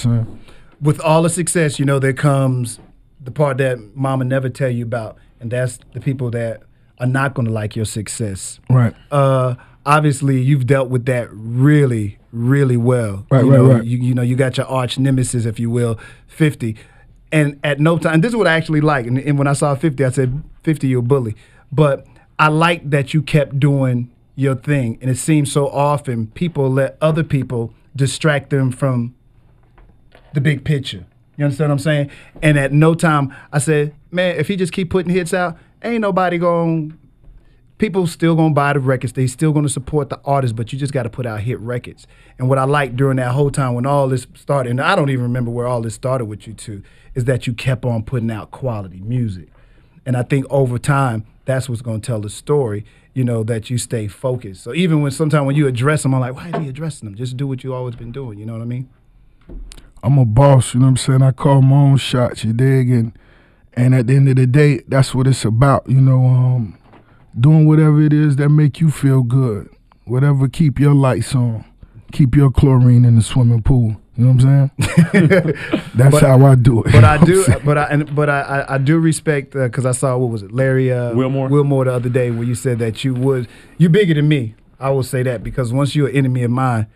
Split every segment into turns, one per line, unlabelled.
what I'm saying?
With all the success, you know, there comes the part that mama never tell you about, and that's the people that are not going to like your success.
Right.
Obviously, you've dealt with that really, really well.
Right,
right.
Right.
You know, you got your arch nemesis, if you will, 50. And at no time, this is what I actually like. And when I saw 50, I said, 50, you're a bully. But I like that you kept doing your thing. And it seems so often people let other people distract them from the big picture. You understand what I'm saying? And at no time, I said, man, if he just keep putting hits out, ain't nobody going, people still going to buy the records. They still going to support the artists, but you just got to put out hit records. And what I liked during that whole time when all this started, and I don't even remember where all this started with you two, is that you kept on putting out quality music. And I think over time, that's what's going to tell the story, you know, that you stay focused. So even when sometimes when you address them, I'm like, why are you addressing them? Just do what you always been doing, you know what I mean?
I'm a boss, you know what I'm saying? I call my own shots, you dig? And at the end of the day, that's what it's about, you know, doing whatever it is that make you feel good. Whatever keep your lights on, keep your chlorine in the swimming pool. You know what I'm saying? That's how I do it.
But I do respect, because I saw, what was it, Larry Wilmore the other day, where you said that you bigger than me. I will say that, because once you're an enemy of mine,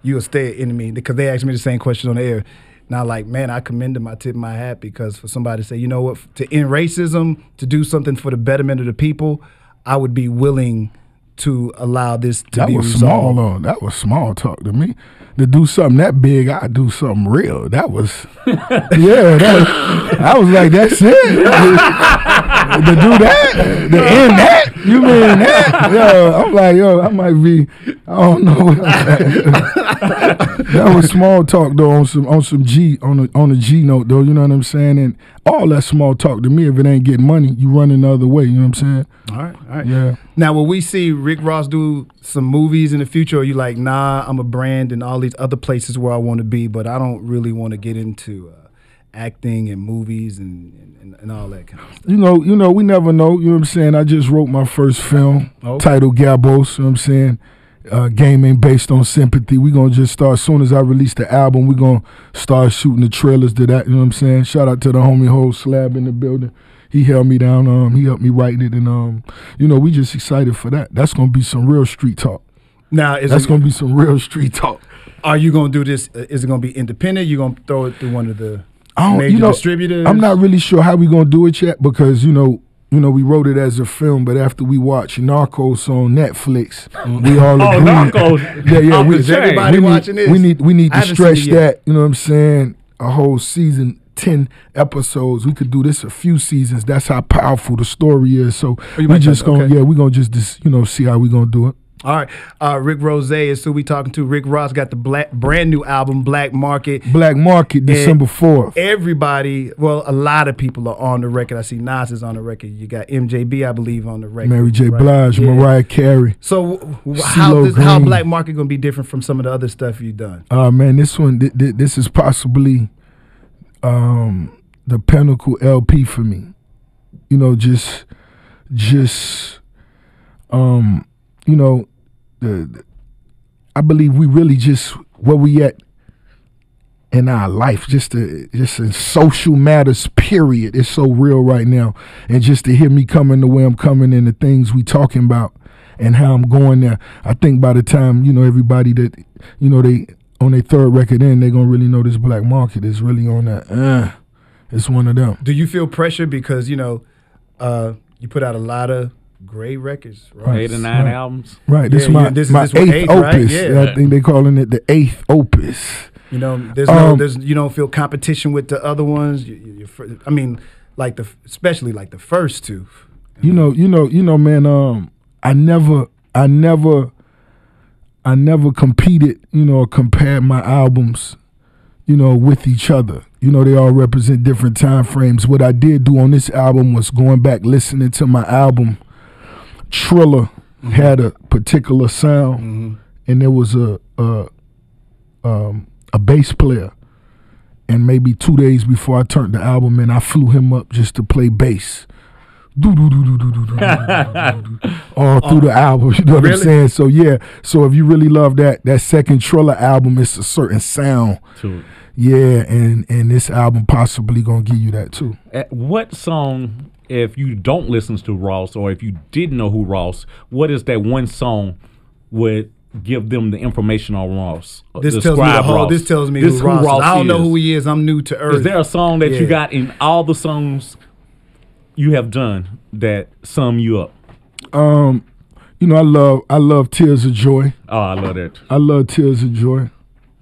you'll stay an enemy, because they asked me the same question on the air. And I'm like, man, I commend him, I tip my hat, because for somebody to say, you know what, to end racism, to do something for the betterment of the people, I would be willing to allow this to be resolved.
That was small talk to me. To do something that big, I do something real. That was, I was like, that's it. To do that, to end that, you mean that? Yo, I'm like, I might be, I don't know. That was small talk though, on a G note though. You know what I'm saying? And all that small talk to me, if it ain't getting money, you running the other way. You know what I'm saying?
All right.
Yeah.
Now, will we see Rick Ross do some movies in the future, or are you like, nah, I'm a brand and all these other places where I want to be, but I don't really want to get into acting and movies and all that kind of stuff?
You know, we never know. You know what I'm saying? I just wrote my first film titled Gabos. You know what I'm saying? Game ain't based on sympathy. We gonna just start, as soon as I release the album, we gonna start shooting the trailers to that. You know what I'm saying? Shout out to the homie Whole Slab in the building. He held me down. He helped me write it, and you know, we just excited for that. That's gonna be some real street talk.
Now,
that's gonna be some real street talk.
Are you gonna do this? Is it gonna be independent? You gonna throw it through one of the major distributors?
I'm not really sure how we gonna do it yet, because you know, we wrote it as a film, but after we watched Narcos on Netflix, we all agreed.
Narcos.
Everybody watching this.
We need to stretch that. You know what I'm saying? A whole season. 10 episodes. We could do this a few seasons. That's how powerful the story is. So we just gonna see how we gonna do it.
All right. Rick Rose is who we talking to. Rick Ross got the brand new album, Black Market.
Black Market, December 4th.
Everybody, well, a lot of people are on the record. I see Nas is on the record. You got MJB, I believe, on the record.
Mary J. Blige, Mariah Carey.
So how Black Market gonna be different from some of the other stuff you've done?
Man, this one, this is possibly the pinnacle LP for me. You know, you know, I believe we really just where we at in our life, just in social matters, period. It's so real right now. And just to hear me coming the way I'm coming and the things we talking about and how I'm going there, I think by the time, you know, everybody that, you know, they on their third record in, they're going to really know this Black Market is really on that. It's one of them.
Do you feel pressure because, you know, you put out a lot of great records, right?
8 or 9 albums.
Right. This is my 8th opus. Right? Yeah. I think they're calling it the 8th opus.
You know, you don't feel competition with the other ones. I mean, especially the first two.
You know, man. I never competed, you know, or compared my albums, you know, with each other. You know, they all represent different time frames. What I did do on this album was going back, listening to my album. Triller had a particular sound, and there was a bass player. And maybe 2 days before I turned the album in, I flew him up just to play bass. All through the album, you know what I'm saying? So yeah, so if you really love that second Triller album, it's a certain sound. Yeah, and this album possibly gonna give you that too.
What song, if you don't listen to Ross, or if you didn't know who Ross, what is that one song would give them the information on Ross?
This tells me This tells me who Ross is. I don't know who he is. I'm new to Earth.
Is there a song that you got in all the songs you have done that sum you up?
You know, I love Tears of Joy.
Oh, I love that.
I love Tears of Joy.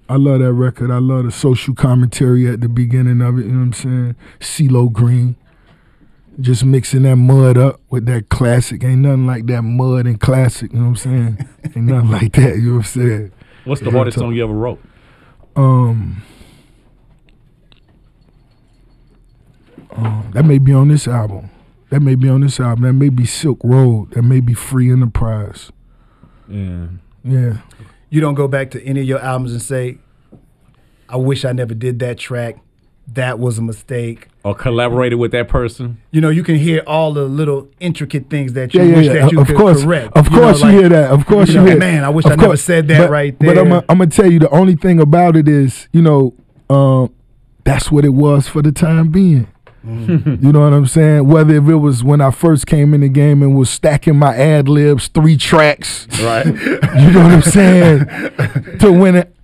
I love that record. I love the social commentary at the beginning of it. You know what I'm saying? CeeLo Green. Just mixing that mud up with that classic. Ain't nothing like that mud and classic. You know what I'm saying? Ain't nothing like that. You know what I'm saying?
What's the hardest song you ever wrote?
That may be on this album. That may be Silk Road. That may be Free Enterprise.
Yeah.
Yeah.
You don't go back to any of your albums and say, I wish I never did that track. That was a mistake.
Or collaborated with that person.
You know, you can hear all the little intricate things that you wish that you could correct.
Of course you hear that. Of course you hear.
Man, I wish I never said that right there.
But I'm gonna tell you, the only thing about it is, you know, that's what it was for the time being. You know what I'm saying? Whether if it was when I first came in the game and was stacking my ad libs, 3 tracks,
right?
You know what I'm saying?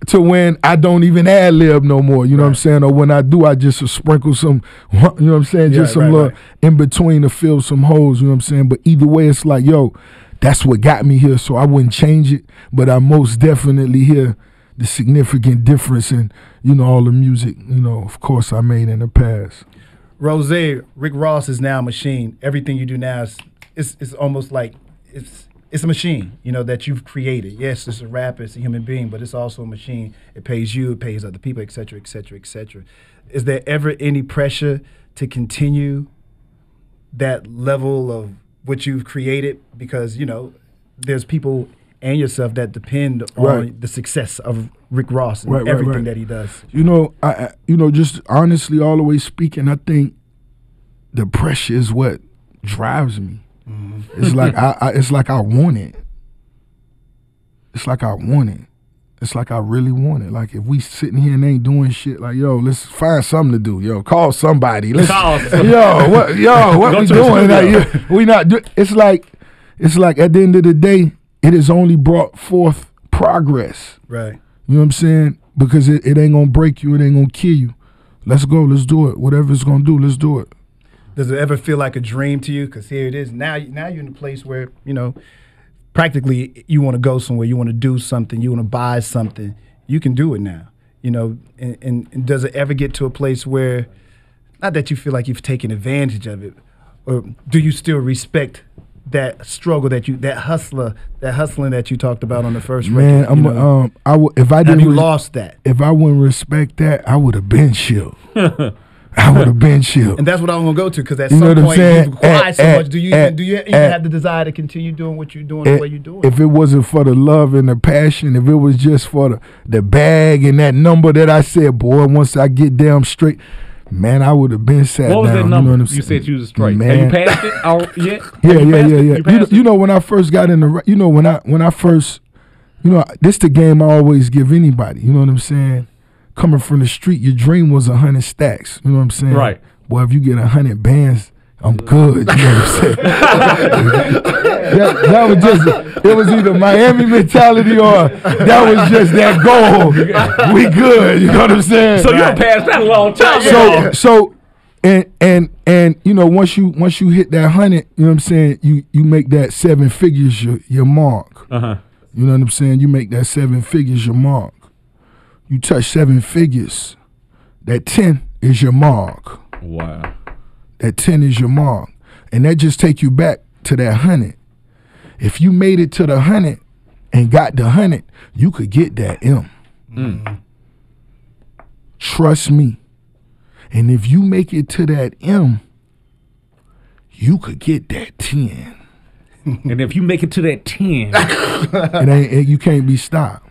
to when I don't even ad lib no more. You know what I'm saying? Or when I do, I just sprinkle some. You know what I'm saying? Just some little in between to fill some holes. You know what I'm saying? But either way, it's like, yo, that's what got me here. So I wouldn't change it. But I most definitely hear the significant difference in, you know, all the music, you know, of course I made in the past.
Rose, Rick Ross is now a machine. Everything you do now is almost like it's a machine, you know, that you've created. Yes, it's a rapper, it's a human being, but it's also a machine. It pays you, it pays other people, et cetera, et cetera, et cetera. Is there ever any pressure to continue that level of what you've created? Because, you know, there's people and yourself that depend on the success of Rick Ross and everything that he does.
You know, just honestly, all the way speaking, I think the pressure is what drives me. Mm-hmm. It's like it's like I want it. It's like I want it. It's like I really want it. Like if we sitting here and ain't doing shit, like, yo, let's find something to do. Yo, call somebody. Let's what we doing? Like, we not do. It's like at the end of the day, it has only brought forth progress.
Right.
You know what I'm saying? Because it ain't gonna break you, it ain't gonna kill you. Let's go, let's do it. Whatever it's gonna do, let's do it.
Does it ever feel like a dream to you? Because here it is. Now you're in a place where, you know, practically you want to go somewhere, you want to do something, you want to buy something. You can do it now. You know, and does it ever get to a place where, not that you feel like you've taken advantage of it, or do you still respect that struggle that hustling that you talked about on the first record?
Man, if I didn't
lost that.
If I wouldn't respect that, I would have been chill. I would have been chill.
And that's what I'm gonna go to, because at some point you require so much. Do you even have the desire to continue doing what you're doing the way you're doing?
If it wasn't for the love and the passion, if it was just for the bag and that number that I said, boy, once I get down straight, man, I would have been sat down.
What was that number?
You know what I'm
You said you was straight.
Man.
Have you passed it?
Yeah. You know, when I first got in the, you know, when I first, you know, this the game I always give anybody. You know what I'm saying? Coming from the street, your dream was 100 stacks. You know what I'm saying?
Right.
Boy, if you get 100 bands, I'm good. You know what I'm saying? that was just, it was either Miami mentality or that was just that goal. We good. You know what I'm saying?
So you're past that a long time.
So and you know, once you hit that 100, you know what I'm saying, you make that 7 figures your mark.
Uh-huh.
You know what I'm saying? You make that 7 figures your mark. You touch 7 figures, that 10 is your mark.
Wow.
That 10 is your mark. And that just take you back to that 100. If you made it to the 100 and got the 100, you could get that M.
Mm.
Trust me. And if you make it to that M, you could get that 10.
And if you make it to that 10,
you can't be stopped.